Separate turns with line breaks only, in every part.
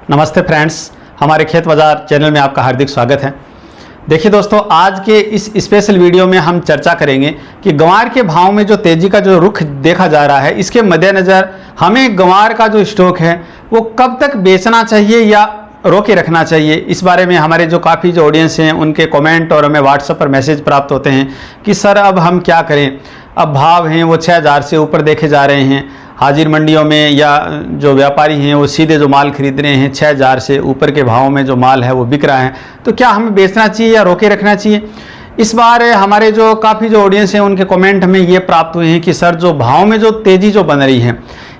नमस्ते फ्रेंड्स, हमारे खेत बाज़ार चैनल में आपका हार्दिक स्वागत है। देखिए दोस्तों, आज के इस स्पेशल वीडियो में हम चर्चा करेंगे कि ग्वार के भाव में जो तेज़ी का जो रुख देखा जा रहा है, इसके मद्देनज़र हमें ग्वार का जो स्टॉक है वो कब तक बेचना चाहिए या रोके रखना चाहिए। इस बारे में हमारे जो काफ़ी जो ऑडियंस हैं उनके कमेंट और हमें व्हाट्सएप पर मैसेज प्राप्त होते हैं कि सर अब हम क्या करें, अब भाव हैं वो 6000 से ऊपर देखे जा रहे हैं। हाजिर मंडियों में या जो व्यापारी हैं वो सीधे जो माल खरीद रहे हैं 6000 से ऊपर के भाव में जो माल है वो बिक रहा है, तो क्या हमें बेचना चाहिए या रोके रखना चाहिए। इस बार हमारे जो काफ़ी जो ऑडियंस हैं उनके कमेंट हमें ये प्राप्त हुए हैं कि सर जो भाव में जो तेज़ी जो बन रही है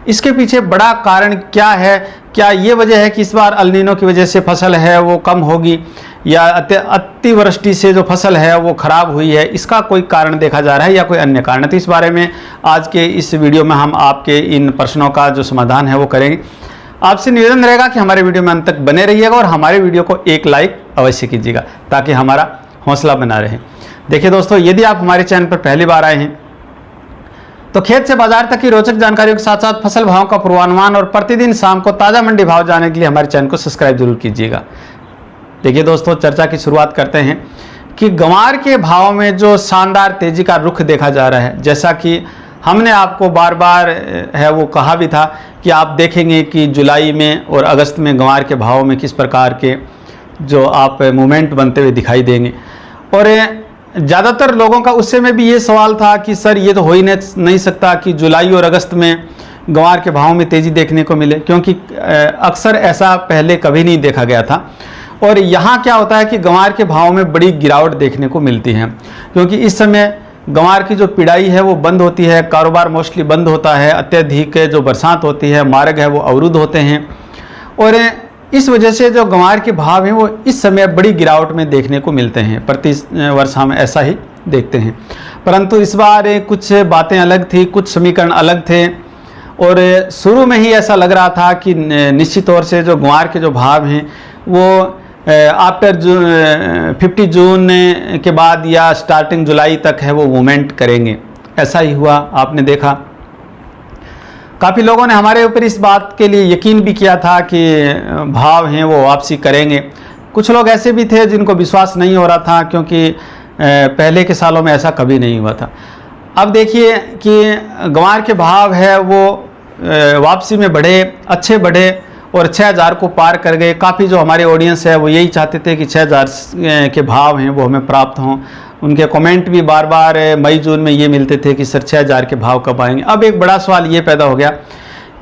इसके पीछे बड़ा कारण क्या है। क्या ये वजह है कि इस बार अल नीनो की वजह से फसल है वो कम होगी या अतिवृष्टि से जो फसल है वो ख़राब हुई है, इसका कोई कारण देखा जा रहा है या कोई अन्य कारण है। तो इस बारे में आज के इस वीडियो में हम आपके इन प्रश्नों का जो समाधान है वो करेंगे। आपसे निवेदन रहेगा कि हमारे वीडियो में अंत तक बने रहिएगा और हमारे वीडियो को एक लाइक अवश्य कीजिएगा ताकि हमारा हौसला बना रहे। देखिए दोस्तों, यदि आप हमारे चैनल पर पहली बार आए हैं तो खेत से बाजार तक की रोचक जानकारियों के साथ साथ फसल भाव का पूर्वानुमान और प्रतिदिन शाम को ताज़ा मंडी भाव जानने के लिए हमारे चैनल को सब्सक्राइब जरूर कीजिएगा। देखिए दोस्तों, चर्चा की शुरुआत करते हैं कि ग्वार के भाव में जो शानदार तेज़ी का रुख देखा जा रहा है, जैसा कि हमने आपको बार बार है वो कहा भी था कि आप देखेंगे कि जुलाई में और अगस्त में ग्वार के भाव में किस प्रकार के जो आप मूवमेंट बनते हुए दिखाई देंगे। और ज़्यादातर लोगों का उस समय भी ये सवाल था कि सर ये तो हो ही नहीं सकता कि जुलाई और अगस्त में ग्वार के भाव में तेज़ी देखने को मिले, क्योंकि अक्सर ऐसा पहले कभी नहीं देखा गया था। और यहाँ क्या होता है कि ग्वार के भाव में बड़ी गिरावट देखने को मिलती है, क्योंकि इस समय ग्वार की जो पिड़ाई है वो बंद होती है, कारोबार मोस्टली बंद होता है, अत्यधिक जो बरसात होती है, मार्ग है वो अवरुद्ध होते हैं और इस वजह से जो ग्वार के भाव हैं वो इस समय बड़ी गिरावट में देखने को मिलते हैं। प्रति वर्ष हम ऐसा ही देखते हैं, परंतु इस बार कुछ बातें अलग थी, कुछ समीकरण अलग थे और शुरू में ही ऐसा लग रहा था कि निश्चित तौर से जो ग्वार के जो भाव हैं वो आफ्टर 50 जून के बाद या स्टार्टिंग जुलाई तक है वो मूवमेंट करेंगे। ऐसा ही हुआ, आपने देखा। काफ़ी लोगों ने हमारे ऊपर इस बात के लिए यकीन भी किया था कि भाव हैं वो वापसी करेंगे। कुछ लोग ऐसे भी थे जिनको विश्वास नहीं हो रहा था, क्योंकि पहले के सालों में ऐसा कभी नहीं हुआ था। अब देखिए कि ग्वार के भाव है वो वापसी में बढ़े, अच्छे बढ़े और 6000 को पार कर गए। काफ़ी जो हमारे ऑडियंस है वो यही चाहते थे कि 6000 के भाव हैं वो हमें प्राप्त हों। उनके कमेंट भी बार बार मई जून में ये मिलते थे कि सर 6000 के भाव कब आएंगे। अब एक बड़ा सवाल ये पैदा हो गया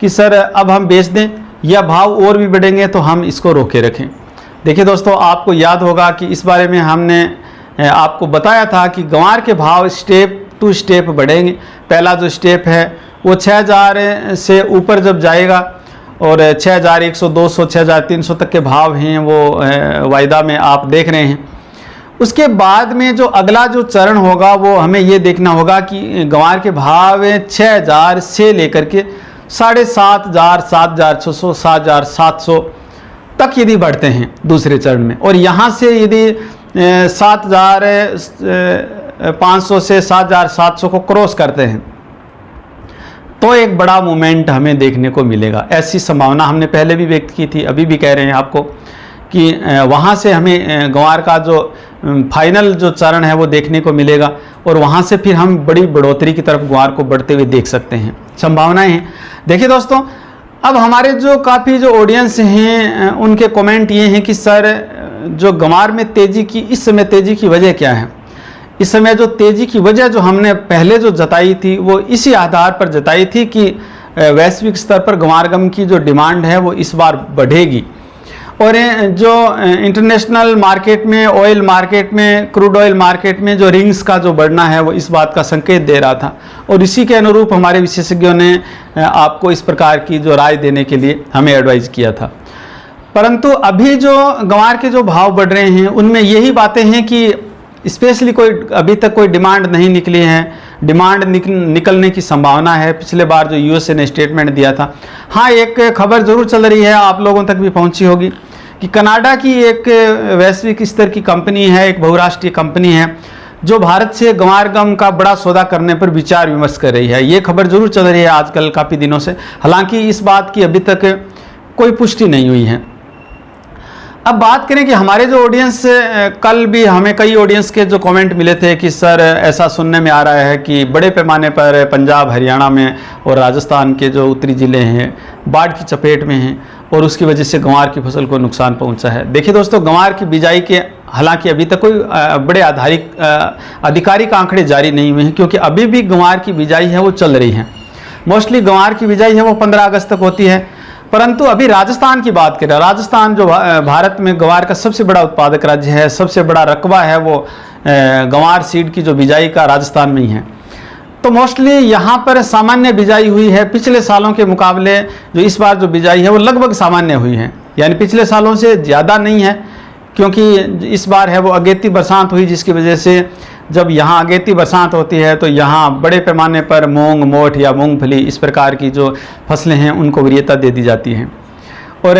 कि सर अब हम बेच दें या भाव और भी बढ़ेंगे तो हम इसको रोके रखें। देखिए दोस्तों, आपको याद होगा कि इस बारे में हमने आपको बताया था कि ग्वार के भाव स्टेप टू स्टेप बढ़ेंगे। पहला जो स्टेप है वो 6000 से ऊपर जब जाएगा और 6100, 200, 6300 तक के भाव हैं वो वायदा में आप देख रहे हैं। उसके बाद में जो अगला जो चरण होगा वो हमें ये देखना होगा कि ग्वार के भाव 6000 से लेकर के 7500, 7600, 7700 तक यदि बढ़ते हैं दूसरे चरण में, और यहाँ से यदि 7500 से 7700 को क्रॉस करते हैं तो एक बड़ा मूवमेंट हमें देखने को मिलेगा। ऐसी संभावना हमने पहले भी व्यक्त की थी, अभी भी कह रहे हैं आपको कि वहाँ से हमें ग्वार का जो फाइनल जो चरण है वो देखने को मिलेगा और वहाँ से फिर हम बड़ी बढ़ोतरी की तरफ ग्वार को बढ़ते हुए देख सकते हैं, संभावनाएं हैं। देखिए दोस्तों, अब हमारे जो काफ़ी जो ऑडियंस हैं उनके कमेंट ये हैं कि सर जो ग्वार में तेज़ी की इस समय तेज़ी की वजह क्या है। इस समय जो तेज़ी की वजह जो हमने पहले जो जताई थी वो इसी आधार पर जताई थी कि वैश्विक स्तर पर ग्वारगम की जो डिमांड है वो इस बार बढ़ेगी और जो इंटरनेशनल मार्केट में, ऑयल मार्केट में, क्रूड ऑयल मार्केट में जो रिंग्स का जो बढ़ना है वो इस बात का संकेत दे रहा था और इसी के अनुरूप हमारे विशेषज्ञों ने आपको इस प्रकार की जो राय देने के लिए हमें एडवाइज किया था। परंतु अभी जो ग्वार के जो भाव बढ़ रहे हैं उनमें यही बातें हैं कि स्पेशली कोई अभी तक कोई डिमांड नहीं निकली है। डिमांड निकलने की संभावना है। पिछले बार जो यूएसए ने स्टेटमेंट दिया था, हाँ एक खबर जरूर चल रही है, आप लोगों तक भी पहुंची होगी कि कनाडा की एक वैश्विक स्तर की कंपनी है, एक बहुराष्ट्रीय कंपनी है जो भारत से ग्वारगम का बड़ा सौदा करने पर विचार विमर्श कर रही है। ये खबर जरूर चल रही है आजकल काफ़ी दिनों से, हालांकि इस बात की अभी तक कोई पुष्टि नहीं हुई है। अब बात करें कि हमारे जो ऑडियंस, कल भी हमें कई ऑडियंस के जो कमेंट मिले थे कि सर ऐसा सुनने में आ रहा है कि बड़े पैमाने पर पंजाब, हरियाणा में और राजस्थान के जो उत्तरी ज़िले हैं बाढ़ की चपेट में हैं और उसकी वजह से गंवार की फसल को नुकसान पहुंचा है। देखिए दोस्तों, गंवार की बिजाई के हालांकि अभी तक कोई बड़े आधिकारिक आंकड़े जारी नहीं हुए हैं, क्योंकि अभी भी गंवार की बिजाई है वो चल रही है। मोस्टली गंवार की बिजाई है वो 15 अगस्त तक होती है। परंतु अभी राजस्थान की बात करें, राजस्थान जो भारत में गंवार का सबसे बड़ा उत्पादक राज्य है, सबसे बड़ा रकबा है वो गंवार सीड की जो बिजाई का राजस्थान में ही है। तो मोस्टली यहाँ पर सामान्य बिजाई हुई है। पिछले सालों के मुकाबले जो इस बार जो बिजाई है वो लगभग सामान्य हुई है, यानी पिछले सालों से ज़्यादा नहीं है, क्योंकि इस बार है वो अगेती बरसात हुई, जिसकी वजह से जब यहाँ अगेती बरसात होती है तो यहाँ बड़े पैमाने पर मूंग, मोठ या मूंगफली इस प्रकार की जो फसलें हैं उनको वरीयता दे दी जाती है। और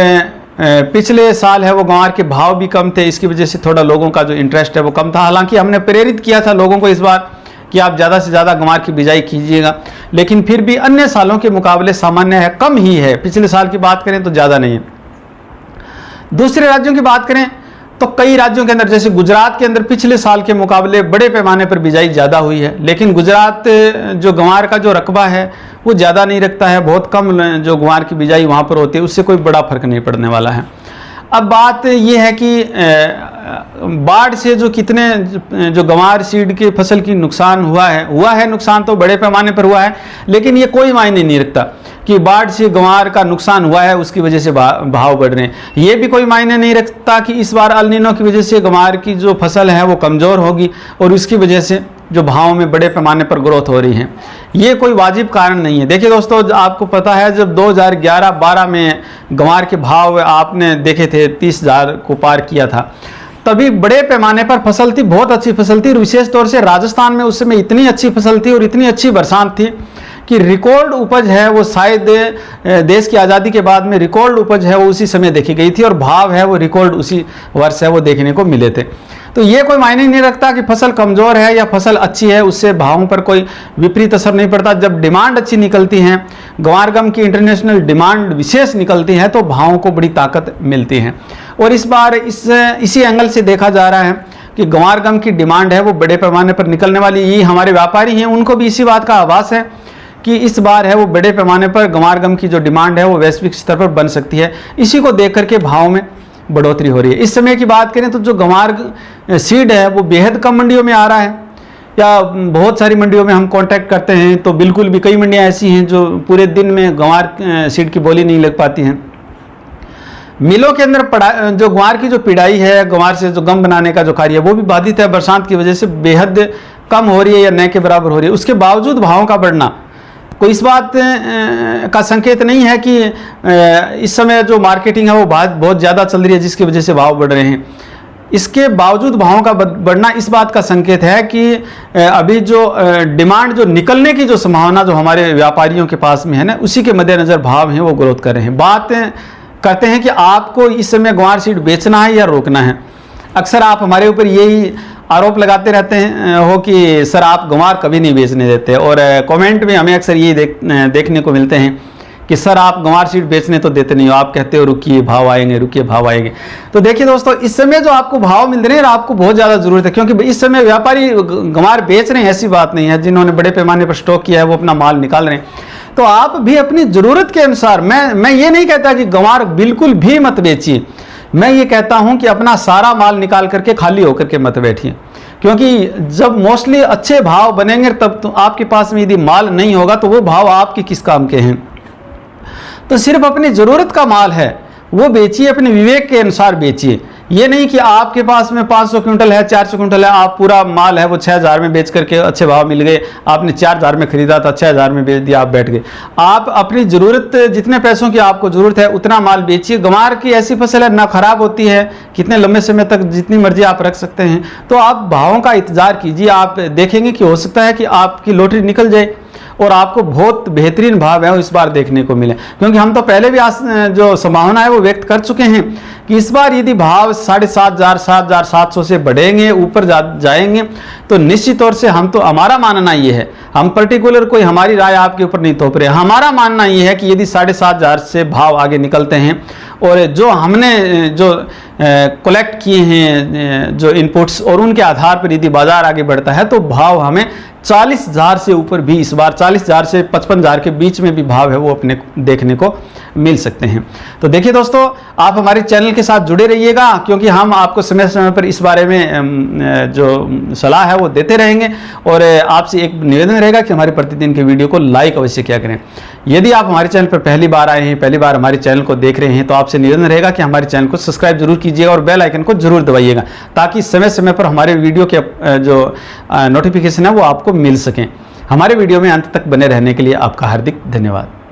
पिछले साल है वो गंवार के भाव भी कम थे, इसकी वजह से थोड़ा लोगों का जो इंटरेस्ट है वो कम था। हालांकि हमने प्रेरित किया था लोगों को इस बार कि आप ज़्यादा से ज़्यादा गंवार की बिजाई कीजिएगा, लेकिन फिर भी अन्य सालों के मुकाबले सामान्य है, कम ही है। पिछले साल की बात करें तो ज़्यादा नहीं है। दूसरे राज्यों की बात करें तो कई राज्यों के अंदर, जैसे गुजरात के अंदर पिछले साल के मुकाबले बड़े पैमाने पर बिजाई ज़्यादा हुई है, लेकिन गुजरात जो गंवार का जो रकबा है वो ज़्यादा नहीं रखता है, बहुत कम जो गंवार की बिजाई वहाँ पर होती है, उससे कोई बड़ा फर्क नहीं पड़ने वाला है। अब बात ये है कि बाढ़ से जो कितने जो गंवार सीड की फसल की नुकसान हुआ है नुकसान तो बड़े पैमाने पर हुआ है, लेकिन ये कोई मायने नहीं रखता कि बाढ़ से गंवार का नुकसान हुआ है उसकी वजह से भाव बढ़ रहे हैं। ये भी कोई मायने नहीं रखता कि इस बार अल नीनो की वजह से गंवार की जो फसल है वो कमज़ोर होगी और उसकी वजह से जो भाव में बड़े पैमाने पर ग्रोथ हो रही है। ये कोई वाजिब कारण नहीं है। देखिए दोस्तों, आपको पता है जब 2011-12 में गंवार के भाव आपने देखे थे 30,000 को पार किया था, तभी बड़े पैमाने पर फसल थी, बहुत अच्छी फसल थी। विशेष तौर से राजस्थान में उस समय इतनी अच्छी फसल थी और इतनी अच्छी बरसात थी कि रिकॉर्ड उपज है वो शायद देश की आज़ादी के बाद में रिकॉर्ड उपज है वो उसी समय देखी गई थी और भाव है वो रिकॉर्ड उसी वर्ष है वो देखने को मिले थे। तो ये कोई मायने नहीं रखता कि फसल कमज़ोर है या फसल अच्छी है, उससे भावों पर कोई विपरीत असर नहीं पड़ता। जब डिमांड अच्छी निकलती है, गंवार गम की इंटरनेशनल डिमांड विशेष निकलती है, तो भावों को बड़ी ताकत मिलती है। और इस बार इसी एंगल से देखा जा रहा है कि गंवार गम की डिमांड है वो बड़े पैमाने पर निकलने वाली। ये हमारे व्यापारी हैं उनको भी इसी बात का आभास है कि इस बार है वो बड़े पैमाने पर गंवार गम की जो डिमांड है वो वैश्विक स्तर पर बन सकती है। इसी को देख करके भाव में बढ़ोतरी हो रही है। इस समय की बात करें तो जो गंवार सीड है वो बेहद कम मंडियों में आ रहा है, या बहुत सारी मंडियों में हम कांटेक्ट करते हैं तो बिल्कुल भी कई मंडियां ऐसी हैं जो पूरे दिन में गंवार सीड की बोली नहीं लग पाती हैं। मिलों के अंदर जो गंवार की जो पिड़ाई है, गंवार से जो गम बनाने का जो कार्य है वो भी बाधित है, बरसात की वजह से बेहद कम हो रही है या न के बराबर हो रही है। उसके बावजूद भावों का बढ़ना कोई इस बात का संकेत नहीं है कि इस समय जो मार्केटिंग है वो बहुत ज़्यादा चल रही है जिसकी वजह से भाव बढ़ रहे हैं। इसके बावजूद भावों का बढ़ना इस बात का संकेत है कि अभी जो डिमांड जो निकलने की जो संभावना जो हमारे व्यापारियों के पास में है ना, उसी के मद्देनज़र भाव हैं वो ग्रोथ कर रहे हैं। बात करते हैं कि आपको इस समय गंवार सीड बेचना है या रोकना है। अक्सर आप हमारे ऊपर यही आरोप लगाते रहते हैं हो कि सर आप गंवार कभी नहीं बेचने देते, और कमेंट में हमें अक्सर ये देखने को मिलते हैं कि सर आप गंवार सीड बेचने तो देते नहीं हो, आप कहते हो रुकिए भाव आएंगे, रुकिए भाव आएंगे। तो देखिए दोस्तों, इस समय जो आपको भाव मिल रहे हैं आपको बहुत ज़्यादा ज़रूरत है, क्योंकि इस समय व्यापारी गंवार बेच रहे हैं, ऐसी बात नहीं है। जिन्होंने बड़े पैमाने पर स्टॉक किया है वो अपना माल निकाल रहे हैं। तो आप भी अपनी ज़रूरत के अनुसार, मैं ये नहीं कहता कि गंवार बिल्कुल भी मत बेचिए, मैं ये कहता हूं कि अपना सारा माल निकाल करके खाली होकर के मत बैठिए, क्योंकि जब मोस्टली अच्छे भाव बनेंगे तब तो आपके पास में यदि माल नहीं होगा तो वो भाव आपके किस काम के हैं। तो सिर्फ अपनी ज़रूरत का माल है वो बेचिए, अपने विवेक के अनुसार बेचिए। ये नहीं कि आपके पास में 500 क्विंटल है, 400 क्विंटल है, आप पूरा माल है वो 6,000 में बेच करके अच्छे भाव मिल गए, आपने 4,000 में खरीदा था 6,000 में बेच दिया, आप बैठ गए। आप अपनी ज़रूरत, जितने पैसों की आपको ज़रूरत है उतना माल बेचिए। गंवार की ऐसी फसल है ना खराब होती है, कितने लंबे समय तक जितनी मर्जी आप रख सकते हैं। तो आप भावों का इंतज़ार कीजिए, आप देखेंगे कि हो सकता है कि आपकी लॉटरी निकल जाए और आपको बहुत बेहतरीन भाव है वो इस बार देखने को मिले। क्योंकि हम तो पहले भी जो संभावना है वो व्यक्त कर चुके हैं कि इस बार यदि भाव 7,500 7,700 से बढ़ेंगे, ऊपर जाएंगे, तो निश्चित तौर से हमारा मानना ये है, हम पर्टिकुलर कोई हमारी राय आपके ऊपर नहीं थोप रहे, हमारा मानना ये है कि यदि 7,500 से भाव आगे निकलते हैं और जो हमने जो कलेक्ट किए हैं जो इनपुट्स, और उनके आधार पर यदि बाजार आगे बढ़ता है तो भाव हमें 40,000 से ऊपर भी, इस बार 40,000 से 55,000 के बीच में भी भाव है वो अपने देखने को मिल सकते हैं। तो देखिए दोस्तों, आप हमारे चैनल के साथ जुड़े रहिएगा, क्योंकि हम आपको समय समय पर इस बारे में जो सलाह है वो देते रहेंगे। और आपसे एक निवेदन रहेगा कि हमारे प्रतिदिन के वीडियो को लाइक अवश्य किया करें। यदि आप हमारे चैनल पर पहली बार आए हैं, पहली बार हमारे चैनल को देख रहे हैं, तो आपसे निवेदन रहेगा कि हमारे चैनल को सब्सक्राइब जरूर कीजिएगा और बेल आइकन को जरूर दबाइएगा, ताकि समय समय पर हमारे वीडियो के जो नोटिफिकेशन है वो आपको मिल सकें। हमारे वीडियो में अंत तक बने रहने के लिए आपका हार्दिक धन्यवाद।